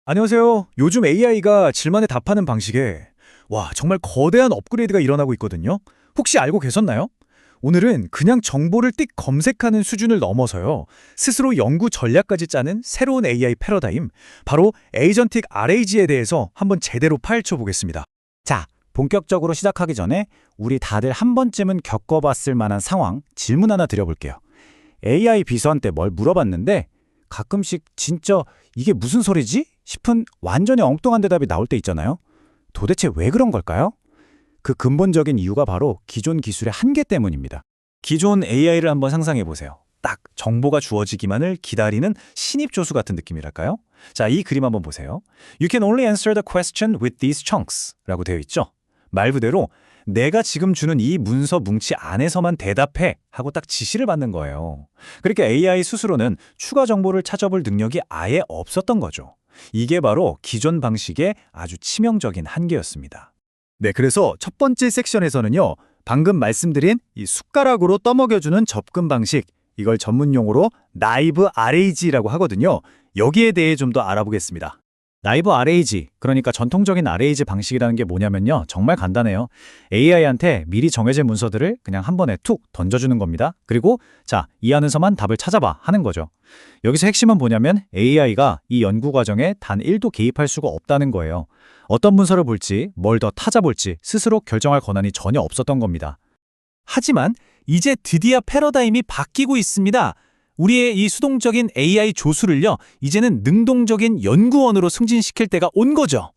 안녕하세요. 요즘 AI가 질문에 답하는 방식에 정말 거대한 업그레이드가 일어나고 있거든요. 혹시 알고 계셨나요? 오늘은 그냥 정보를 띡 검색하는 수준을 넘어서요. 스스로 연구 전략까지 짜는 새로운 AI 패러다임, 바로 에이전틱 RAG에 대해서 한번 제대로 파헤쳐 보겠습니다. 자, 본격적으로 시작하기 전에 우리 다들 한 번쯤은 겪어봤을 만한 상황, 질문 하나 드려볼게요. AI 비서한테 뭘 물어봤는데 가끔씩 진짜 이게 무슨 소리지? 싶은 완전히 엉뚱한 대답이 나올 때 있잖아요. 도대체 왜 그런 걸까요? 그 근본적인 이유가 바로 기존 기술의 한계 때문입니다. 기존 AI를 한번 상상해 보세요. 딱 정보가 주어지기만을 기다리는 신입 조수 같은 느낌이랄까요? 자, 이 그림 한번 보세요. You can only answer the question with these chunks 라고 되어 있죠. 말 그대로 내가 지금 주는 이 문서 뭉치 안에서만 대답해 하고 딱 지시를 받는 거예요. 그러니까 AI 스스로는 추가 정보를 찾아볼 능력이 아예 없었던 거죠. 이게 바로 기존 방식의 아주 치명적인 한계였습니다. 네, 그래서 첫 번째 섹션에서는요, 방금 말씀드린 이 숟가락으로 떠먹여주는 접근 방식, 이걸 전문 용어로 나이브 RAG라고 하거든요. 여기에 대해 좀 더 알아보겠습니다. 나이브 RAG, 그러니까 전통적인 RAG 방식이라는 게 뭐냐면요. 정말 간단해요. AI한테 미리 정해진 문서들을 그냥 한 번에 툭 던져주는 겁니다. 그리고 자, 이 안에서만 답을 찾아봐 하는 거죠. 여기서 핵심은 뭐냐면 AI가 이 연구 과정에 단 1도 개입할 수가 없다는 거예요. 어떤 문서를 볼지, 뭘 더 찾아볼지 스스로 결정할 권한이 전혀 없었던 겁니다. 하지만 이제 드디어 패러다임이 바뀌고 있습니다. 우리의 이 수동적인 AI 조수를요, 이제는 능동적인 연구원으로 승진시킬 때가 온 거죠.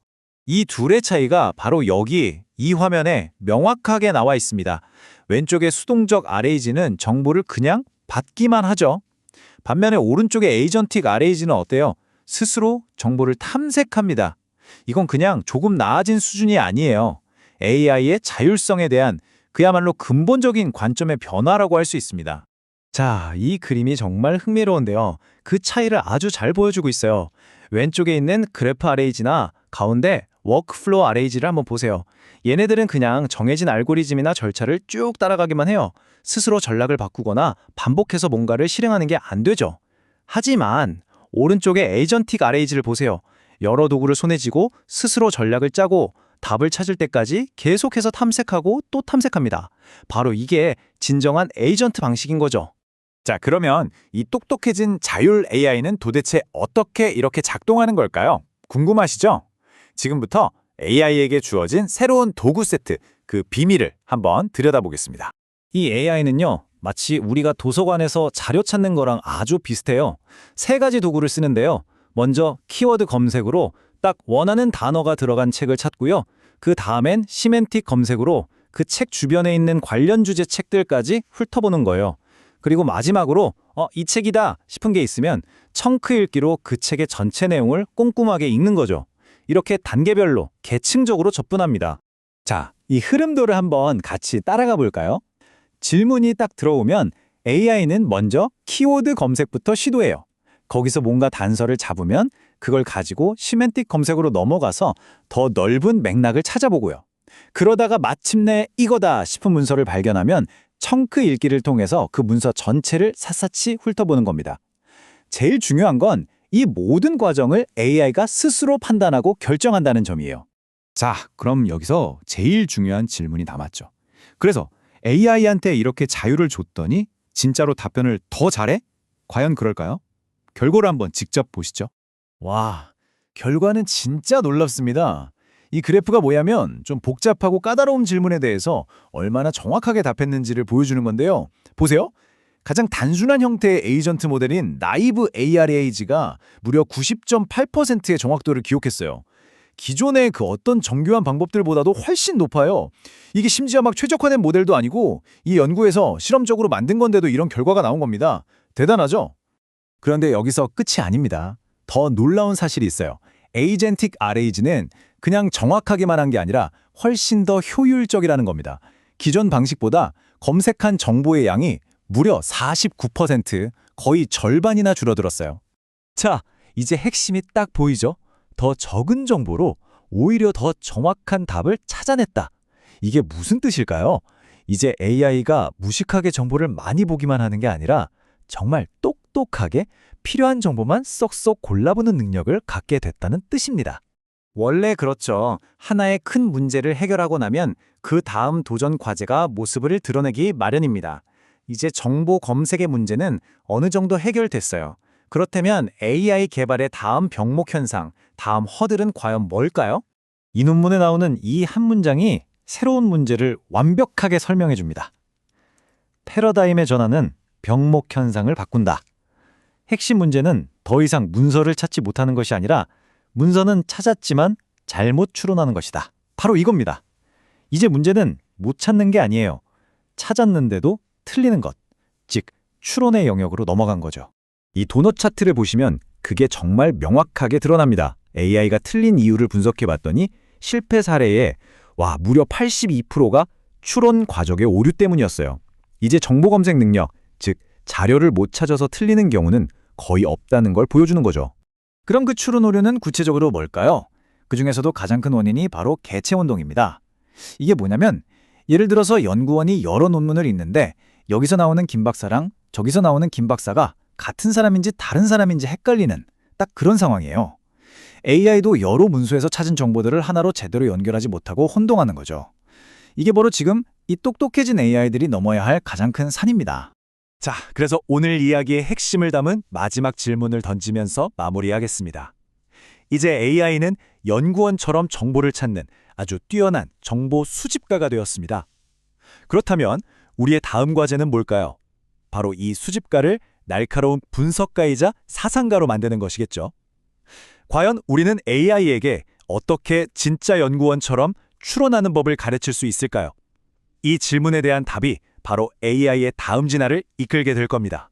이 둘의 차이가 바로 여기 이 화면에 명확하게 나와 있습니다. 왼쪽의 수동적 RAG는 정보를 그냥 받기만 하죠. 반면에 오른쪽의 에이전틱 RAG는 어때요? 스스로 정보를 탐색합니다. 이건 그냥 조금 나아진 수준이 아니에요. AI의 자율성에 대한 그야말로 근본적인 관점의 변화라고 할 수 있습니다. 자, 이 그림이 정말 흥미로운데요. 그 차이를 아주 잘 보여주고 있어요. 왼쪽에 있는 그래프 RAG나 가운데 워크플로우 RAG를 한번 보세요. 얘네들은 그냥 정해진 알고리즘이나 절차를 쭉 따라가기만 해요. 스스로 전략을 바꾸거나 반복해서 뭔가를 실행하는 게 안 되죠. 하지만 오른쪽의 에이전틱 RAG를 보세요. 여러 도구를 손에 쥐고 스스로 전략을 짜고 답을 찾을 때까지 계속해서 탐색하고 또 탐색합니다. 바로 이게 진정한 에이전트 방식인 거죠. 자, 그러면 이 똑똑해진 자율 AI는 도대체 어떻게 이렇게 작동하는 걸까요? 궁금하시죠? 지금부터 AI에게 주어진 새로운 도구 세트, 그 비밀을 한번 들여다보겠습니다. 이 AI는요, 마치 우리가 도서관에서 자료 찾는 거랑 아주 비슷해요. 세 가지 도구를 쓰는데요. 먼저 키워드 검색으로 딱 원하는 단어가 들어간 책을 찾고요. 그 다음엔 시멘틱 검색으로 그 책 주변에 있는 관련 주제 책들까지 훑어보는 거예요. 그리고 마지막으로 이 책이다 싶은 게 있으면 청크 읽기로 그 책의 전체 내용을 꼼꼼하게 읽는 거죠. 이렇게 단계별로 계층적으로 접근합니다. 자, 이 흐름도를 한번 같이 따라가 볼까요? 질문이 딱 들어오면 AI는 먼저 키워드 검색부터 시도해요. 거기서 뭔가 단서를 잡으면 그걸 가지고 시멘틱 검색으로 넘어가서 더 넓은 맥락을 찾아보고요. 그러다가 마침내 이거다 싶은 문서를 발견하면 청크 읽기를 통해서 그 문서 전체를 샅샅이 훑어보는 겁니다. 제일 중요한 건 이 모든 과정을 AI가 스스로 판단하고 결정한다는 점이에요. 자, 그럼 여기서 제일 중요한 질문이 남았죠. 그래서 AI한테 이렇게 자유를 줬더니 진짜로 답변을 더 잘해? 과연 그럴까요? 결과를 한번 직접 보시죠. 와, 결과는 진짜 놀랍습니다. 이 그래프가 뭐냐면 좀 복잡하고 까다로운 질문에 대해서 얼마나 정확하게 답했는지를 보여주는 건데요. 보세요. 가장 단순한 형태의 에이전트 모델인 나이브 ARAG가 무려 90.8%의 정확도를 기록했어요. 기존의 그 어떤 정교한 방법들보다도 훨씬 높아요. 이게 심지어 막 최적화된 모델도 아니고 이 연구에서 실험적으로 만든 건데도 이런 결과가 나온 겁니다. 대단하죠? 그런데 여기서 끝이 아닙니다. 더 놀라운 사실이 있어요. 에이전틱 RAG는 그냥 정확하게만 한 게 아니라 훨씬 더 효율적이라는 겁니다. 기존 방식보다 검색한 정보의 양이 무려 49%, 거의 절반이나 줄어들었어요. 자, 이제 핵심이 딱 보이죠? 더 적은 정보로 오히려 더 정확한 답을 찾아냈다. 이게 무슨 뜻일까요? 이제 AI가 무식하게 정보를 많이 보기만 하는 게 아니라 정말 똑 똑똑하게 필요한 정보만 쏙쏙 골라보는 능력을 갖게 됐다는 뜻입니다. 원래 그렇죠. 하나의 큰 문제를 해결하고 나면 그 다음 도전 과제가 모습을 드러내기 마련입니다. 이제 정보 검색의 문제는 어느 정도 해결됐어요. 그렇다면 AI 개발의 다음 병목 현상, 다음 허들은 과연 뭘까요? 이 논문에 나오는 이 한 문장이 새로운 문제를 완벽하게 설명해 줍니다. 패러다임의 전환은 병목 현상을 바꾼다. 핵심 문제는 더 이상 문서를 찾지 못하는 것이 아니라 문서는 찾았지만 잘못 추론하는 것이다. 바로 이겁니다. 이제 문제는 못 찾는 게 아니에요. 찾았는데도 틀리는 것, 즉 추론의 영역으로 넘어간 거죠. 이 도넛 차트를 보시면 그게 정말 명확하게 드러납니다. AI가 틀린 이유를 분석해 봤더니 실패 사례에 무려 82%가 추론 과정의 오류 때문이었어요. 이제 정보 검색 능력, 즉 자료를 못 찾아서 틀리는 경우는 거의 없다는 걸 보여주는 거죠. 그럼 그 추론 오류는 구체적으로 뭘까요? 그중에서도 가장 큰 원인이 바로 개체 혼동입니다. 이게 뭐냐면 예를 들어서 연구원이 여러 논문을 읽는데 여기서 나오는 김 박사랑 저기서 나오는 김 박사가 같은 사람인지 다른 사람인지 헷갈리는 딱 그런 상황이에요. AI도 여러 문서에서 찾은 정보들을 하나로 제대로 연결하지 못하고 혼동하는 거죠. 이게 바로 지금 이 똑똑해진 AI들이 넘어야 할 가장 큰 산입니다. 자, 그래서 오늘 이야기의 핵심을 담은 마지막 질문을 던지면서 마무리하겠습니다. 이제 AI는 연구원처럼 정보를 찾는 아주 뛰어난 정보 수집가가 되었습니다. 그렇다면 우리의 다음 과제는 뭘까요? 바로 이 수집가를 날카로운 분석가이자 사상가로 만드는 것이겠죠. 과연 우리는 AI에게 어떻게 진짜 연구원처럼 추론하는 법을 가르칠 수 있을까요? 이 질문에 대한 답이 바로 AI의 다음 진화를 이끌게 될 겁니다.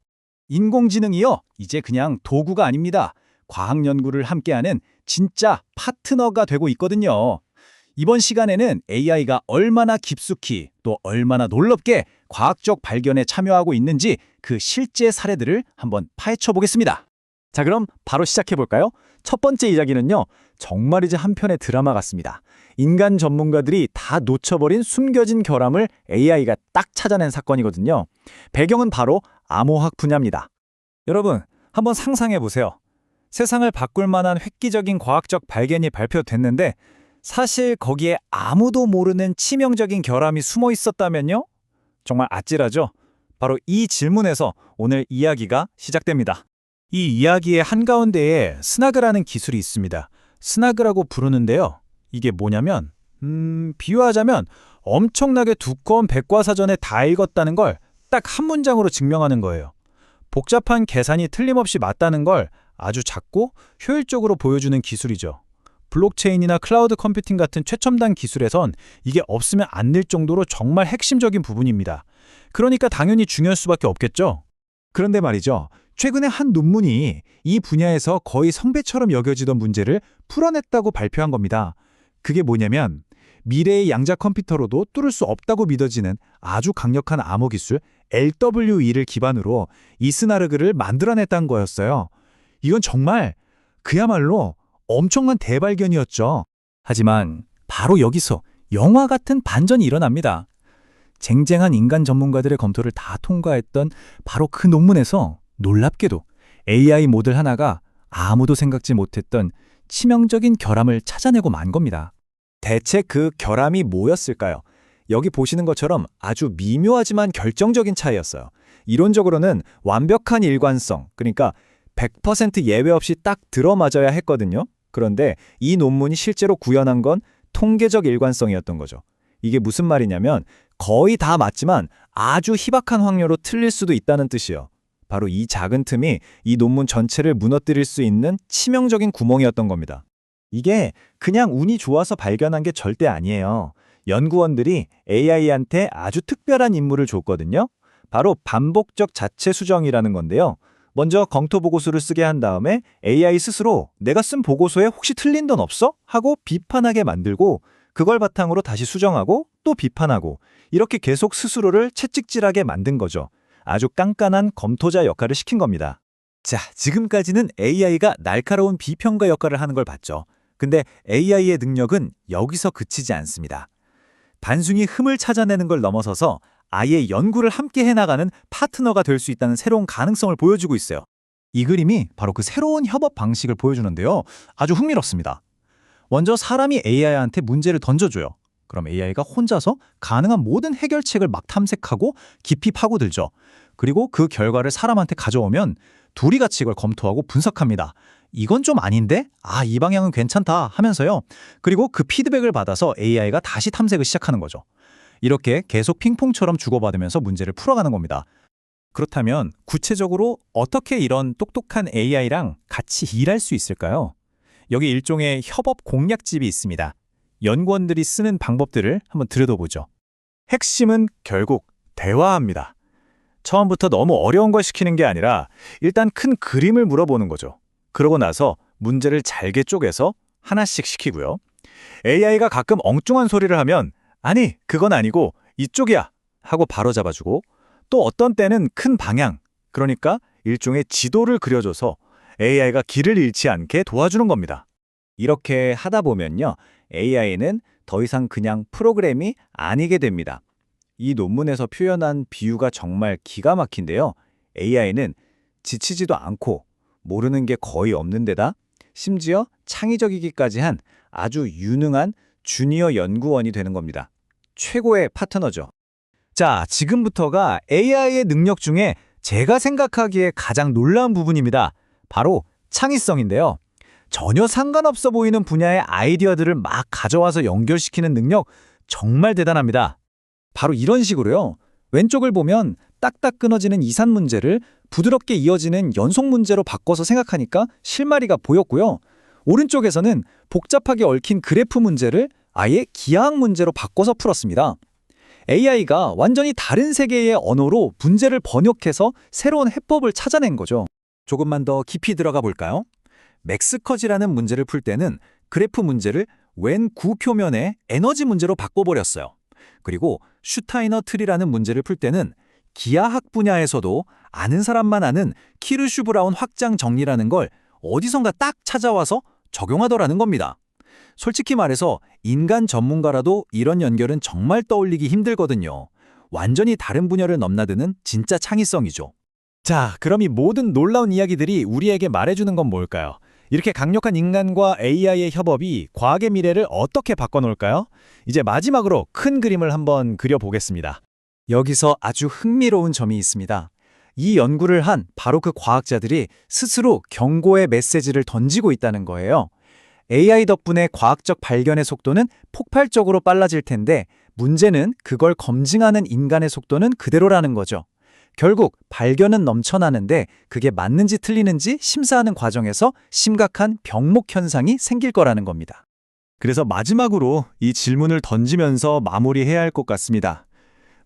인공지능이요, 이제 그냥 도구가 아닙니다. 과학 연구를 함께하는 진짜 파트너가 되고 있거든요. 이번 시간에는 AI가 얼마나 깊숙이 또 얼마나 놀랍게 과학적 발견에 참여하고 있는지 그 실제 사례들을 한번 파헤쳐 보겠습니다. 자, 그럼 바로 시작해 볼까요? 첫 번째 이야기는요, 정말 이제 한 편의 드라마 같습니다. 인간 전문가들이 다 놓쳐버린 숨겨진 결함을 AI가 딱 찾아낸 사건이거든요. 배경은 바로 암호학 분야입니다. 여러분, 한번 상상해 보세요. 세상을 바꿀 만한 획기적인 과학적 발견이 발표됐는데 사실 거기에 아무도 모르는 치명적인 결함이 숨어 있었다면요? 정말 아찔하죠? 바로 이 질문에서 오늘 이야기가 시작됩니다. 이 이야기의 한가운데에 스나그라는 기술이 있습니다. 스나그라고 부르는데요. 이게 뭐냐면 비유하자면 엄청나게 두꺼운 백과사전에 다 읽었다는 걸 딱 한 문장으로 증명하는 거예요. 복잡한 계산이 틀림없이 맞다는 걸 아주 작고 효율적으로 보여주는 기술이죠. 블록체인이나 클라우드 컴퓨팅 같은 최첨단 기술에선 이게 없으면 안 될 정도로 정말 핵심적인 부분입니다. 그러니까 당연히 중요할 수밖에 없겠죠. 그런데 말이죠. 최근에 한 논문이 이 분야에서 거의 성배처럼 여겨지던 문제를 풀어냈다고 발표한 겁니다. 그게 뭐냐면 미래의 양자 컴퓨터로도 뚫을 수 없다고 믿어지는 아주 강력한 암호 기술 LWE를 기반으로 이 스나르그를 만들어냈다는 거였어요. 이건 정말 그야말로 엄청난 대발견이었죠. 하지만 바로 여기서 영화 같은 반전이 일어납니다. 쟁쟁한 인간 전문가들의 검토를 다 통과했던 바로 그 논문에서 놀랍게도 AI 모델 하나가 아무도 생각지 못했던 치명적인 결함을 찾아내고 만 겁니다. 대체 그 결함이 뭐였을까요? 여기 보시는 것처럼 아주 미묘하지만 결정적인 차이였어요. 이론적으로는 완벽한 일관성, 그러니까 100% 예외 없이 딱 들어맞아야 했거든요. 그런데 이 논문이 실제로 구현한 건 통계적 일관성이었던 거죠. 이게 무슨 말이냐면 거의 다 맞지만 아주 희박한 확률로 틀릴 수도 있다는 뜻이에요. 바로 이 작은 틈이 이 논문 전체를 무너뜨릴 수 있는 치명적인 구멍이었던 겁니다. 이게 그냥 운이 좋아서 발견한 게 절대 아니에요. 연구원들이 AI한테 아주 특별한 임무를 줬거든요. 바로 반복적 자체 수정이라는 건데요. 먼저 검토 보고서를 쓰게 한 다음에 AI 스스로 내가 쓴 보고서에 혹시 틀린 건 없어? 하고 비판하게 만들고 그걸 바탕으로 다시 수정하고 또 비판하고 이렇게 계속 스스로를 채찍질하게 만든 거죠. 아주 깐깐한 검토자 역할을 시킨 겁니다. 자, 지금까지는 AI가 날카로운 비평가 역할을 하는 걸 봤죠. 근데 AI의 능력은 여기서 그치지 않습니다. 단순히 흠을 찾아내는 걸 넘어서서 아예 연구를 함께 해나가는 파트너가 될 수 있다는 새로운 가능성을 보여주고 있어요. 이 그림이 바로 그 새로운 협업 방식을 보여주는데요. 아주 흥미롭습니다. 먼저 사람이 AI한테 문제를 던져줘요. 그럼 AI가 혼자서 가능한 모든 해결책을 막 탐색하고 깊이 파고들죠. 그리고 그 결과를 사람한테 가져오면 둘이 같이 이걸 검토하고 분석합니다. 이건 좀 아닌데? 이 방향은 괜찮다 하면서요. 그리고 그 피드백을 받아서 AI가 다시 탐색을 시작하는 거죠. 이렇게 계속 핑퐁처럼 주고받으면서 문제를 풀어가는 겁니다. 그렇다면 구체적으로 어떻게 이런 똑똑한 AI랑 같이 일할 수 있을까요? 여기 일종의 협업 공략집이 있습니다. 연구원들이 쓰는 방법들을 한번 들여다보죠. 핵심은 결국 대화합니다. 처음부터 너무 어려운 걸 시키는 게 아니라 일단 큰 그림을 물어보는 거죠. 그러고 나서 문제를 잘게 쪼개서 하나씩 시키고요. AI가 가끔 엉뚱한 소리를 하면 아니, 그건 아니고 이쪽이야 하고 바로 잡아주고 또 어떤 때는 큰 방향, 그러니까 일종의 지도를 그려줘서 AI가 길을 잃지 않게 도와주는 겁니다. 이렇게 하다 보면요, AI는 더 이상 그냥 프로그램이 아니게 됩니다. 이 논문에서 표현한 비유가 정말 기가 막힌데요. AI는 지치지도 않고 모르는 게 거의 없는 데다 심지어 창의적이기까지 한 아주 유능한 주니어 연구원이 되는 겁니다. 최고의 파트너죠. 자, 지금부터가 AI의 능력 중에 제가 생각하기에 가장 놀라운 부분입니다. 바로 창의성인데요. 전혀 상관없어 보이는 분야의 아이디어들을 막 가져와서 연결시키는 능력 정말 대단합니다. 바로 이런 식으로요. 왼쪽을 보면 딱딱 끊어지는 이산 문제를 부드럽게 이어지는 연속 문제로 바꿔서 생각하니까 실마리가 보였고요. 오른쪽에서는 복잡하게 얽힌 그래프 문제를 아예 기하학 문제로 바꿔서 풀었습니다. AI가 완전히 다른 세계의 언어로 문제를 번역해서 새로운 해법을 찾아낸 거죠. 조금만 더 깊이 들어가 볼까요? 맥스커지라는 문제를 풀 때는 그래프 문제를 웬 구표면의 에너지 문제로 바꿔버렸어요. 그리고 슈타이너 트리라는 문제를 풀 때는 기하학 분야에서도 아는 사람만 아는 키르슈 브라운 확장 정리라는 걸 어디선가 딱 찾아와서 적용하더라는 겁니다. 솔직히 말해서 인간 전문가라도 이런 연결은 정말 떠올리기 힘들거든요. 완전히 다른 분야를 넘나드는 진짜 창의성이죠. 자, 그럼 이 모든 놀라운 이야기들이 우리에게 말해주는 건 뭘까요? 이렇게 강력한 인간과 AI의 협업이 과학의 미래를 어떻게 바꿔놓을까요? 이제 마지막으로 큰 그림을 한번 그려보겠습니다. 여기서 아주 흥미로운 점이 있습니다. 이 연구를 한 바로 그 과학자들이 스스로 경고의 메시지를 던지고 있다는 거예요. AI 덕분에 과학적 발견의 속도는 폭발적으로 빨라질 텐데 문제는 그걸 검증하는 인간의 속도는 그대로라는 거죠. 결국 발견은 넘쳐나는데 그게 맞는지 틀리는지 심사하는 과정에서 심각한 병목 현상이 생길 거라는 겁니다. 그래서 마지막으로 이 질문을 던지면서 마무리해야 할 것 같습니다.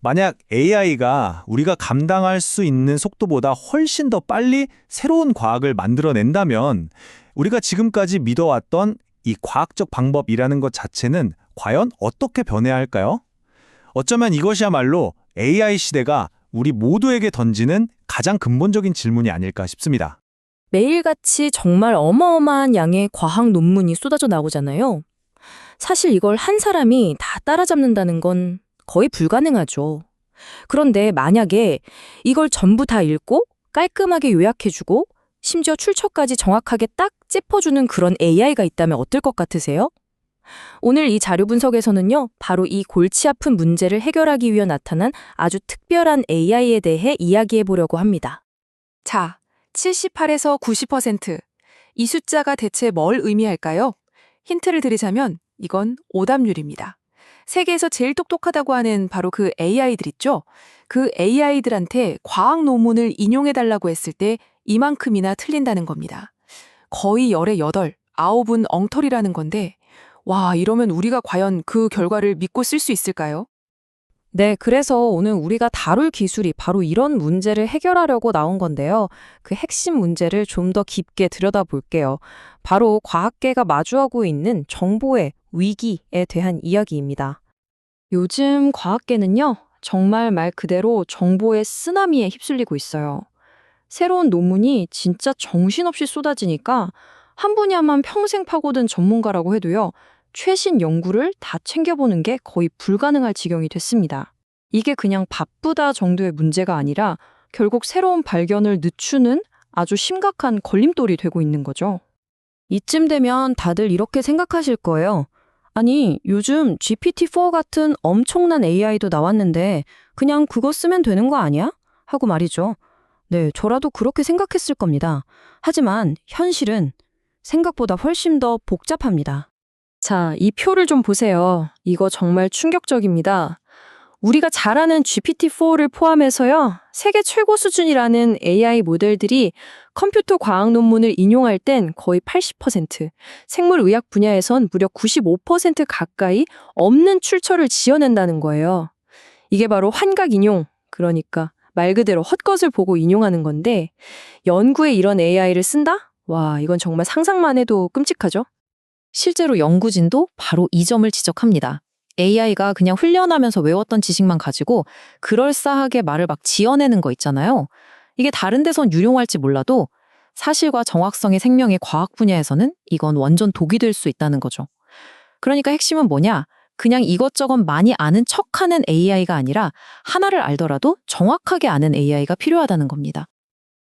만약 AI가 우리가 감당할 수 있는 속도보다 훨씬 더 빨리 새로운 과학을 만들어낸다면 우리가 지금까지 믿어왔던 이 과학적 방법이라는 것 자체는 과연 어떻게 변해야 할까요? 어쩌면 이것이야말로 AI 시대가 우리 모두에게 던지는 가장 근본적인 질문이 아닐까 싶습니다. 매일같이 정말 어마어마한 양의 과학 논문이 쏟아져 나오잖아요. 사실 이걸 한 사람이 다 따라잡는다는 건 거의 불가능하죠. 그런데 만약에 이걸 전부 다 읽고 깔끔하게 요약해주고 심지어 출처까지 정확하게 딱 짚어주는 그런 AI가 있다면 어떨 것 같으세요? 오늘 이 자료 분석에서는요, 바로 이 골치 아픈 문제를 해결하기 위해 나타난 아주 특별한 AI에 대해 이야기해 보려고 합니다. 자, 78에서 90%. 이 숫자가 대체 뭘 의미할까요? 힌트를 드리자면 이건 오답률입니다. 세계에서 제일 똑똑하다고 하는 바로 그 AI들 있죠? 그 AI들한테 과학 논문을 인용해달라고 했을 때 이만큼이나 틀린다는 겁니다. 거의 10의 8, 9은 엉터리라는 건데 와, 이러면 우리가 과연 그 결과를 믿고 쓸 수 있을까요? 네, 그래서 오늘 우리가 다룰 기술이 바로 이런 문제를 해결하려고 나온 건데요. 그 핵심 문제를 좀 더 깊게 들여다볼게요. 바로 과학계가 마주하고 있는 정보의 위기에 대한 이야기입니다. 요즘 과학계는요, 정말 말 그대로 정보의 쓰나미에 휩쓸리고 있어요. 새로운 논문이 진짜 정신없이 쏟아지니까 한 분야만 평생 파고든 전문가라고 해도요, 최신 연구를 다 챙겨보는 게 거의 불가능할 지경이 됐습니다. 이게 그냥 바쁘다 정도의 문제가 아니라 결국 새로운 발견을 늦추는 아주 심각한 걸림돌이 되고 있는 거죠. 이쯤 되면 다들 이렇게 생각하실 거예요. 아니, 요즘 GPT-4 같은 엄청난 AI도 나왔는데 그냥 그거 쓰면 되는 거 아니야? 하고 말이죠. 네, 저라도 그렇게 생각했을 겁니다. 하지만 현실은 생각보다 훨씬 더 복잡합니다. 자, 이 표를 좀 보세요. 이거 정말 충격적입니다. 우리가 잘 아는 GPT-4를 포함해서요, 세계 최고 수준이라는 AI 모델들이 컴퓨터 과학 논문을 인용할 땐 거의 80%, 생물의학 분야에선 무려 95% 가까이 없는 출처를 지어낸다는 거예요. 이게 바로 환각 인용, 그러니까 말 그대로 헛것을 보고 인용하는 건데, 연구에 이런 AI를 쓴다? 와, 이건 정말 상상만 해도 끔찍하죠? 실제로 연구진도 바로 이 점을 지적합니다. AI가 그냥 훈련하면서 외웠던 지식만 가지고 그럴싸하게 말을 막 지어내는 거 있잖아요. 이게 다른 데선 유용할지 몰라도 사실과 정확성의 생명의 과학 분야에서는 이건 완전 독이 될 수 있다는 거죠. 그러니까 핵심은 뭐냐? 그냥 이것저것 많이 아는 척하는 AI가 아니라 하나를 알더라도 정확하게 아는 AI가 필요하다는 겁니다.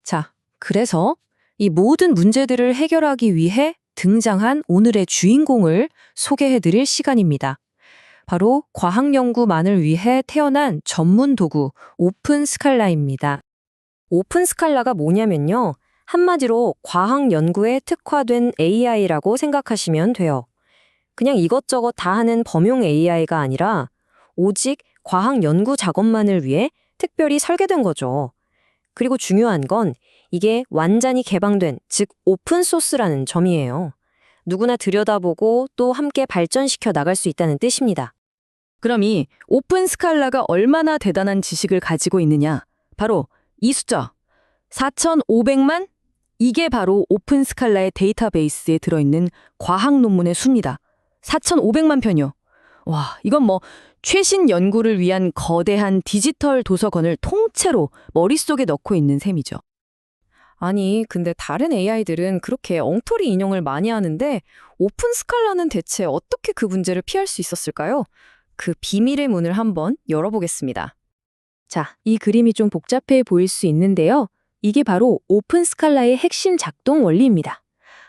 자, 그래서 이 모든 문제들을 해결하기 위해 등장한 오늘의 주인공을 소개해드릴 시간입니다. 바로 과학연구만을 위해 태어난 전문 도구 오픈 스칼라입니다. 오픈 스칼라가 뭐냐면요. 한마디로 과학 연구에 특화된 AI라고 생각하시면 돼요. 그냥 이것저것 다 하는 범용 AI가 아니라 오직 과학 연구 작업만을 위해 특별히 설계된 거죠. 그리고 중요한 건 이게 완전히 개방된, 즉 오픈 소스라는 점이에요. 누구나 들여다보고 또 함께 발전시켜 나갈 수 있다는 뜻입니다. 그럼 이 오픈 스칼라가 얼마나 대단한 지식을 가지고 있느냐? 바로 이 숫자, 4,500만? 이게 바로 오픈 스칼라의 데이터베이스에 들어있는 과학 논문의 수입니다. 4,500만 편이요. 와, 이건 뭐 최신 연구를 위한 거대한 디지털 도서관을 통째로 머릿속에 넣고 있는 셈이죠. 아니, 근데 다른 AI들은 그렇게 엉터리 인용을 많이 하는데 오픈 스칼라는 대체 어떻게 그 문제를 피할 수 있었을까요? 그 비밀의 문을 한번 열어보겠습니다. 자, 이 그림이 좀 복잡해 보일 수 있는데요. 이게 바로 오픈 스칼라의 핵심 작동 원리입니다.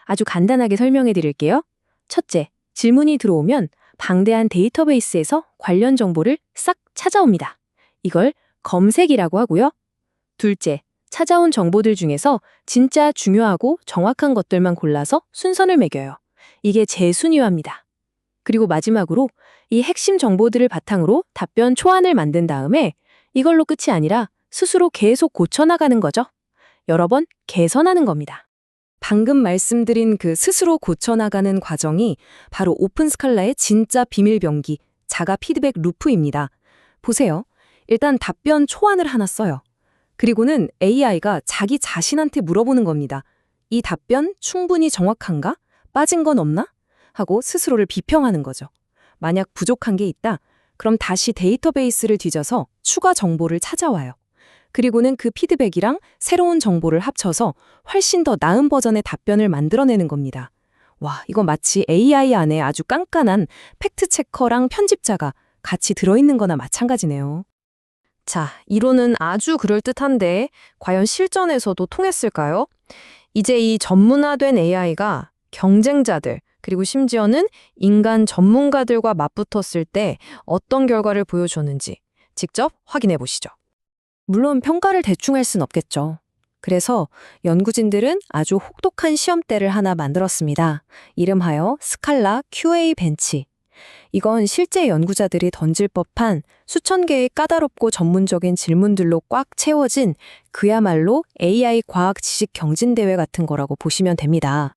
아주 간단하게 설명해 드릴게요. 첫째, 질문이 들어오면 방대한 데이터베이스에서 관련 정보를 싹 찾아옵니다. 이걸 검색이라고 하고요. 둘째, 찾아온 정보들 중에서 진짜 중요하고 정확한 것들만 골라서 순서를 매겨요. 이게 재순위화입니다. 그리고 마지막으로 이 핵심 정보들을 바탕으로 답변 초안을 만든 다음에 이걸로 끝이 아니라 스스로 계속 고쳐나가는 거죠. 여러 번 개선하는 겁니다. 방금 말씀드린 그 스스로 고쳐나가는 과정이 바로 오픈 스칼라의 진짜 비밀병기, 자가 피드백 루프입니다. 보세요. 일단 답변 초안을 하나 써요. 그리고는 AI가 자기 자신한테 물어보는 겁니다. 이 답변 충분히 정확한가? 빠진 건 없나? 하고 스스로를 비평하는 거죠. 만약 부족한 게 있다, 그럼 다시 데이터베이스를 뒤져서 추가 정보를 찾아와요. 그리고는 그 피드백이랑 새로운 정보를 합쳐서 훨씬 더 나은 버전의 답변을 만들어내는 겁니다. 와, 이거 마치 AI 안에 아주 깐깐한 팩트체커랑 편집자가 같이 들어있는 거나 마찬가지네요. 자, 이론은 아주 그럴듯한데 과연 실전에서도 통했을까요? 이제 이 전문화된 AI가 경쟁자들, 그리고 심지어는 인간 전문가들과 맞붙었을 때 어떤 결과를 보여줬는지 직접 확인해 보시죠. 물론 평가를 대충 할 순 없겠죠. 그래서 연구진들은 아주 혹독한 시험대를 하나 만들었습니다. 이름하여 스칼라 QA 벤치. 이건 실제 연구자들이 던질 법한 수천 개의 까다롭고 전문적인 질문들로 꽉 채워진 그야말로 AI 과학 지식 경진대회 같은 거라고 보시면 됩니다.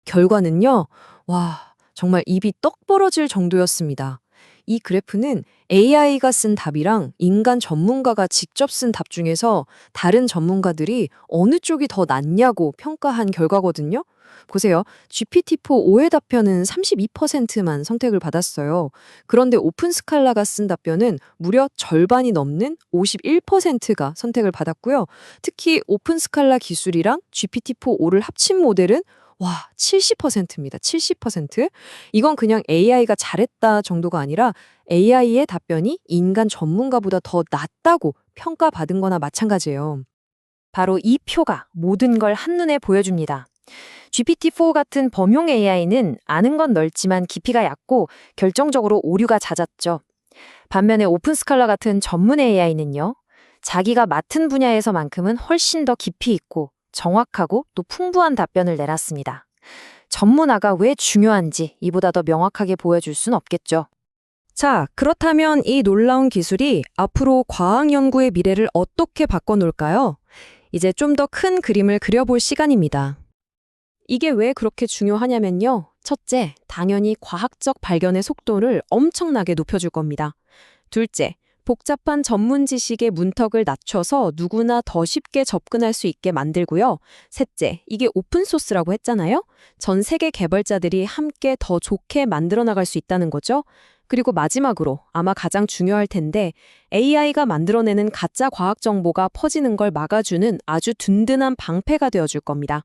결과는요, 와, 정말 입이 떡 벌어질 정도였습니다. 이 그래프는 AI가 쓴 답이랑 인간 전문가가 직접 쓴 답 중에서 다른 전문가들이 어느 쪽이 더 낫냐고 평가한 결과거든요. 보세요. GPT-4 오해 답변은 32%만 선택을 받았어요. 그런데 오픈 스칼라가 쓴 답변은 무려 절반이 넘는 51%가 선택을 받았고요. 특히 오픈 스칼라 기술이랑 GPT-4 5를 합친 모델은 와, 70%입니다. 70%. 이건 그냥 AI가 잘했다 정도가 아니라 AI의 답변이 인간 전문가보다 더 낫다고 평가받은 거나 마찬가지예요. 바로 이 표가 모든 걸 한눈에 보여줍니다. GPT-4 같은 범용 AI는 아는 건 넓지만 깊이가 얕고 결정적으로 오류가 잦았죠. 반면에 오픈스칼라 같은 전문 AI는요, 자기가 맡은 분야에서만큼은 훨씬 더 깊이 있고 정확하고 또 풍부한 답변을 내놨습니다. 전문화가 왜 중요한지 이보다 더 명확하게 보여줄 순 없겠죠. 자, 그렇다면 이 놀라운 기술이 앞으로 과학 연구의 미래를 어떻게 바꿔놓을까요? 이제 좀 더 큰 그림을 그려볼 시간입니다. 이게 왜 그렇게 중요하냐면요. 첫째, 당연히 과학적 발견의 속도를 엄청나게 높여줄 겁니다. 둘째, 복잡한 전문 지식의 문턱을 낮춰서 누구나 더 쉽게 접근할 수 있게 만들고요. 셋째, 이게 오픈소스라고 했잖아요. 전 세계 개발자들이 함께 더 좋게 만들어 나갈 수 있다는 거죠. 그리고 마지막으로 아마 가장 중요할 텐데 AI가 만들어내는 가짜 과학 정보가 퍼지는 걸 막아주는 아주 든든한 방패가 되어줄 겁니다.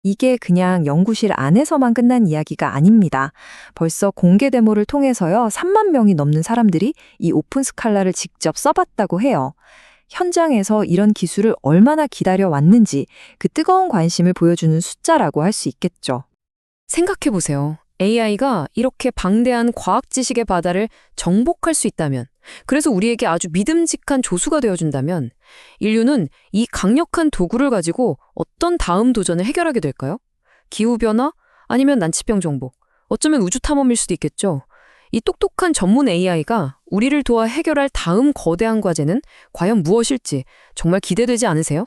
이게 그냥 연구실 안에서만 끝난 이야기가 아닙니다. 벌써 공개 데모를 통해서요, 3만 명이 넘는 사람들이 이 오픈 스칼라를 직접 써봤다고 해요. 현장에서 이런 기술을 얼마나 기다려왔는지 그 뜨거운 관심을 보여주는 숫자라고 할 수 있겠죠. 생각해보세요. AI가 이렇게 방대한 과학 지식의 바다를 정복할 수 있다면, 그래서 우리에게 아주 믿음직한 조수가 되어준다면, 인류는 이 강력한 도구를 가지고 어떤 다음 도전을 해결하게 될까요? 기후변화? 아니면 난치병 정보? 어쩌면 우주 탐험일 수도 있겠죠. 이 똑똑한 전문 AI가 우리를 도와 해결할 다음 거대한 과제는 과연 무엇일지 정말 기대되지 않으세요?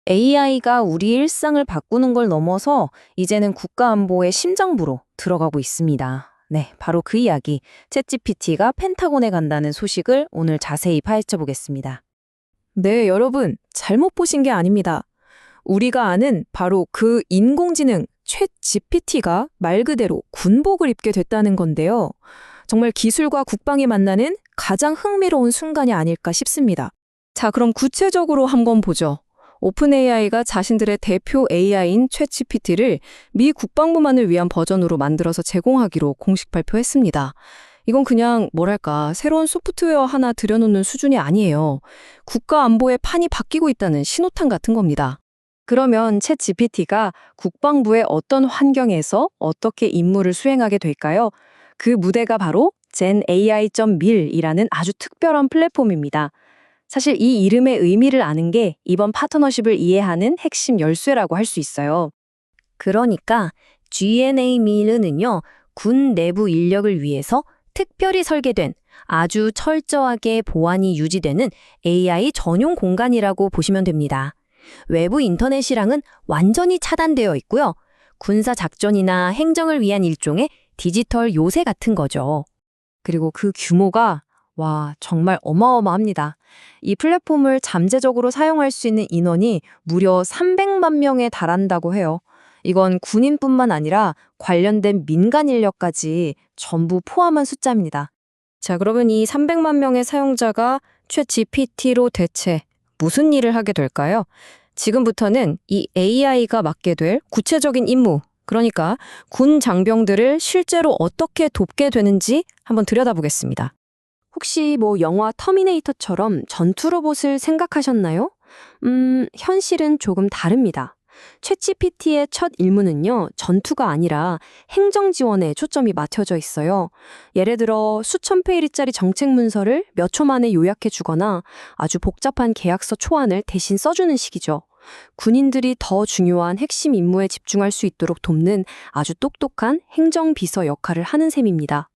AI가 우리 일상을 바꾸는 걸 넘어서 이제는 국가안보의 심장부로 들어가고 있습니다. 네, 바로 그 이야기, 챗GPT가 펜타곤에 간다는 소식을 오늘 자세히 파헤쳐 보겠습니다. 네, 여러분, 잘못 보신 게 아닙니다. 우리가 아는 바로 그 인공지능 챗GPT가 말 그대로 군복을 입게 됐다는 건데요. 정말 기술과 국방이 만나는 가장 흥미로운 순간이 아닐까 싶습니다. 자, 그럼 구체적으로 한번 보죠. 오픈AI가 자신들의 대표 AI인 챗GPT를 미 국방부만을 위한 버전으로 만들어서 제공하기로 공식 발표했습니다. 이건 그냥 뭐랄까 새로운 소프트웨어 하나 들여놓는 수준이 아니에요. 국가 안보의 판이 바뀌고 있다는 신호탄 같은 겁니다. 그러면 챗GPT가 국방부의 어떤 환경에서 어떻게 임무를 수행하게 될까요? 그 무대가 바로 GenAI.mil이라는 아주 특별한 플랫폼입니다. 사실 이 이름의 의미를 아는 게 이번 파트너십을 이해하는 핵심 열쇠라고 할 수 있어요. 그러니까 GNA-mil은요, 군 내부 인력을 위해서 특별히 설계된 아주 철저하게 보안이 유지되는 AI 전용 공간이라고 보시면 됩니다. 외부 인터넷이랑은 완전히 차단되어 있고요. 군사 작전이나 행정을 위한 일종의 디지털 요새 같은 거죠. 그리고 그 규모가 정말 어마어마합니다. 이 플랫폼을 잠재적으로 사용할 수 있는 인원이 무려 300만 명에 달한다고 해요. 이건 군인뿐만 아니라 관련된 민간 인력까지 전부 포함한 숫자입니다. 자, 그러면 이 300만 명의 사용자가 챗GPT로 대체 무슨 일을 하게 될까요? 지금부터는 이 AI가 맡게 될 구체적인 임무, 그러니까 군 장병들을 실제로 어떻게 돕게 되는지 한번 들여다보겠습니다. 혹시 영화 터미네이터처럼 전투 로봇을 생각하셨나요? 현실은 조금 다릅니다. 챗GPT의 첫 임무는요, 전투가 아니라 행정 지원에 초점이 맞춰져 있어요. 예를 들어 수천 페이지짜리 정책 문서를 몇 초 만에 요약해 주거나 아주 복잡한 계약서 초안을 대신 써주는 식이죠. 군인들이 더 중요한 핵심 임무에 집중할 수 있도록 돕는 아주 똑똑한 행정비서 역할을 하는 셈입니다.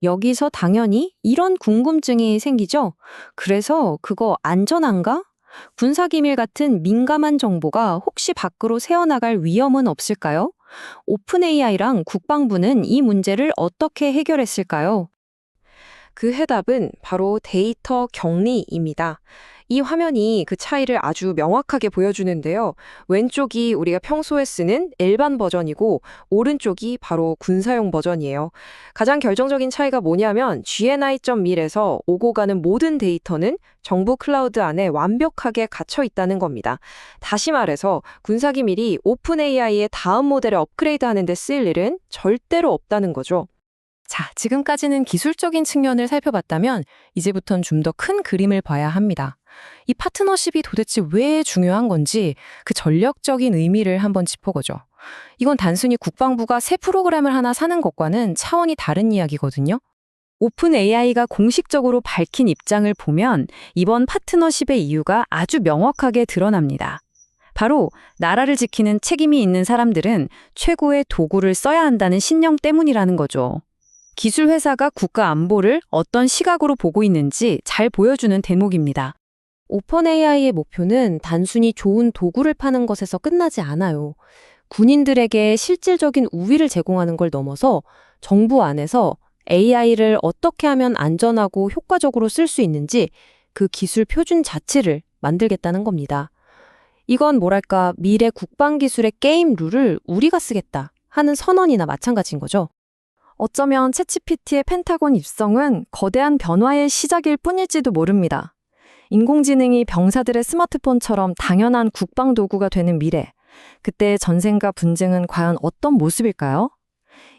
여기서 당연히 이런 궁금증이 생기죠. 그래서 그거 안전한가? 군사기밀 같은 민감한 정보가 혹시 밖으로 새어나갈 위험은 없을까요? 오픈AI랑 국방부는 이 문제를 어떻게 해결했을까요? 그 해답은 바로 데이터 격리입니다. 이 화면이 그 차이를 아주 명확하게 보여주는데요. 왼쪽이 우리가 평소에 쓰는 일반 버전이고 오른쪽이 바로 군사용 버전이에요. 가장 결정적인 차이가 뭐냐면 GNI.mil에서 오고 가는 모든 데이터는 정부 클라우드 안에 완벽하게 갇혀 있다는 겁니다. 다시 말해서 군사기밀이 오픈 AI의 다음 모델에 업그레이드하는 데 쓰일 일은 절대로 없다는 거죠. 자, 지금까지는 기술적인 측면을 살펴봤다면 이제부턴 좀 더 큰 그림을 봐야 합니다. 이 파트너십이 도대체 왜 중요한 건지 그 전략적인 의미를 한번 짚어보죠. 이건 단순히 국방부가 새 프로그램을 하나 사는 것과는 차원이 다른 이야기거든요. 오픈 AI가 공식적으로 밝힌 입장을 보면 이번 파트너십의 이유가 아주 명확하게 드러납니다. 바로 나라를 지키는 책임이 있는 사람들은 최고의 도구를 써야 한다는 신념 때문이라는 거죠. 기술 회사가 국가 안보를 어떤 시각으로 보고 있는지 잘 보여주는 대목입니다. 오픈 AI의 목표는 단순히 좋은 도구를 파는 것에서 끝나지 않아요. 군인들에게 실질적인 우위를 제공하는 걸 넘어서 정부 안에서 AI를 어떻게 하면 안전하고 효과적으로 쓸 수 있는지 그 기술 표준 자체를 만들겠다는 겁니다. 이건 뭐랄까 미래 국방기술의 게임 룰을 우리가 쓰겠다 하는 선언이나 마찬가지인 거죠. 어쩌면 챗GPT의 펜타곤 입성은 거대한 변화의 시작일 뿐일지도 모릅니다. 인공지능이 병사들의 스마트폰처럼 당연한 국방 도구가 되는 미래. 그때 전쟁과 분쟁은 과연 어떤 모습일까요?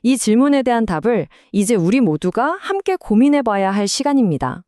이 질문에 대한 답을 이제 우리 모두가 함께 고민해봐야 할 시간입니다.